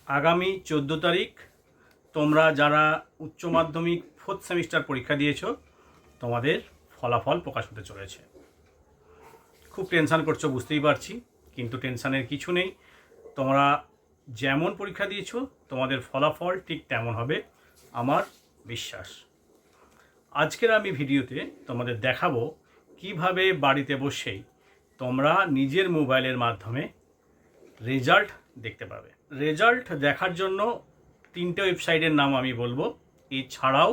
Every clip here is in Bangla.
আগামী 14 তারিখ তোমরা যারা উচ্চ মাধ্যমিক 4th সেমিস্টার পরীক্ষা দিয়েছো তোমাদের ফলাফল প্রকাশ হতে চলেছে। খুব টেনশান করছো বুঝতেই পারছি, কিন্তু টেনশানের কিছু নেই। তোমরা যেমন পরীক্ষা দিয়েছো তোমাদের ফলাফল ঠিক তেমন হবে আমার বিশ্বাস। আজকের আমি ভিডিওতে তোমাদের দেখাবো কিভাবে বাড়িতে বসেই তোমরা নিজের মোবাইলের মাধ্যমে রেজাল্ট দেখতে পাবে। রেজাল্ট দেখার জন্য 3টে ওয়েবসাইটের নাম আমি বলবো, এছাড়াও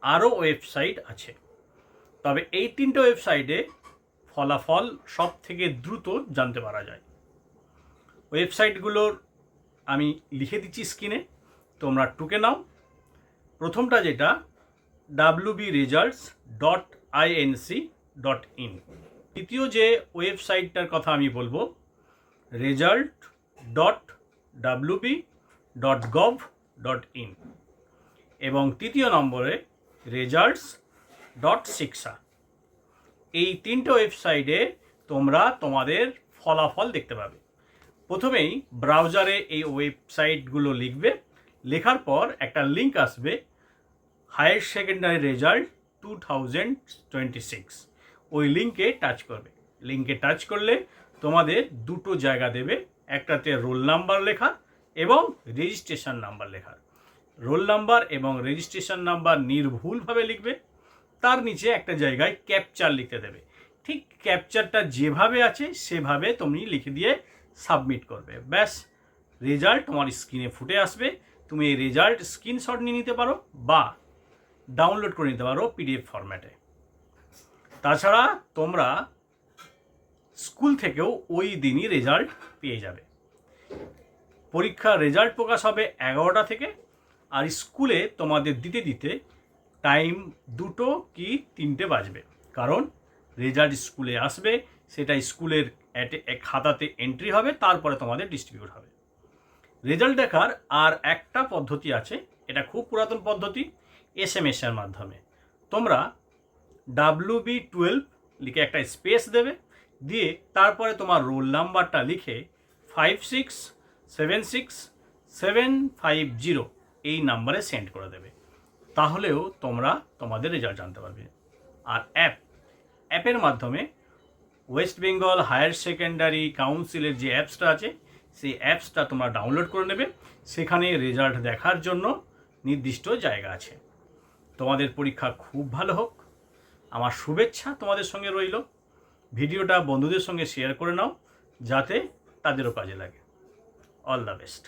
আরও ওয়েবসাইট আছে। তবে এই 3টে ওয়েবসাইটে ফলাফল সব থেকে দ্রুত জানতে পারা যায়। ওয়েবসাইটগুলোর আমি লিখে দিচ্ছি স্ক্রিনে, তোমরা টুকে নাও। প্রথমটা যেটা wbresults.inc.in। দ্বিতীয় যে ওয়েবসাইটটার কথা আমি বলবো result.wb.gov.in এবং তৃতীয় নম্বরে results.shiksha। এই 3টে ওয়েবসাইটে তোমরা তোমাদের ফলাফল দেখতে পাবে। প্রথমেই ব্রাউজারে এই ওয়েবসাইটগুলো লিখবে, লেখার পর একটা লিঙ্ক আসবে হায়ার সেকেন্ডারি রেজাল্ট 2026। ওই লিঙ্কে টাচ করবে। লিঙ্কে টাচ করলে তোমাদের দুটো জায়গা দেবে, একটাতে রোল নাম্বার লেখা এবং রেজিস্ট্রেশন নাম্বার লেখা। রোল নাম্বার এবং রেজিস্ট্রেশন নাম্বার নির্ভুলভাবে লিখবে, তার নিচে একটা জায়গায় ক্যাপচার লিখতে দেবে। ঠিক ক্যাপচারটা যেভাবে আছে সেভাবে তুমি লিখে দিয়ে সাবমিট করবে, ব্যাস রেজাল্ট তোমার স্ক্রিনে ফুটে আসবে। তুমি এই রেজাল্ট স্ক্রিনশট নিয়ে নিতে পারো বা ডাউনলোড করে নিতে পারো পিডিএফ ফরম্যাটে। তাছাড়া তোমরা স্কুল থেকেও ওই দিনই রেজাল্ট পেয়ে যাবে। পরীক্ষার রেজাল্ট প্রকাশ হবে 11টা থেকে, আর স্কুলে তোমাদের দিতে দিতে টাইম 2টো কি 3টে বাজবে, কারণ রেজাল্ট স্কুলে আসবে, সেটা স্কুলের খাতাতে এন্ট্রি হবে, তারপরে তোমাদের ডিস্ট্রিবিউট হবে। রেজাল্ট দেখার আর একটা পদ্ধতি আছে, এটা খুব পুরাতন পদ্ধতি, SMS এর মাধ্যমে। তোমরা WB12 লিখে একটা স্পেস দেবে, দিয়ে তারপরে তোমার রোল নাম্বারটা লিখে 5676750 এই নাম্বারে সেন্ড করে দেবে। তাহলেও তোমরা তোমাদের রেজাল্ট জানতে পারবে। আর অ্যাপের মাধ্যমে ওয়েস্ট বেঙ্গল হায়ার সেকেন্ডারি কাউন্সিলের যে অ্যাপসটা আছে সেই অ্যাপসটা তোমরা ডাউনলোড করে নেবে। সেখানে রেজাল্ট দেখার জন্য নির্দিষ্ট জায়গা আছে। তোমাদের পরীক্ষা খুব ভালো হোক, আমার শুভেচ্ছা তোমাদের সঙ্গে রইল। ভিডিওটা বন্ধুদের সঙ্গে শেয়ার করে নাও যাতে তাদেরও কাজে লাগে। All the best.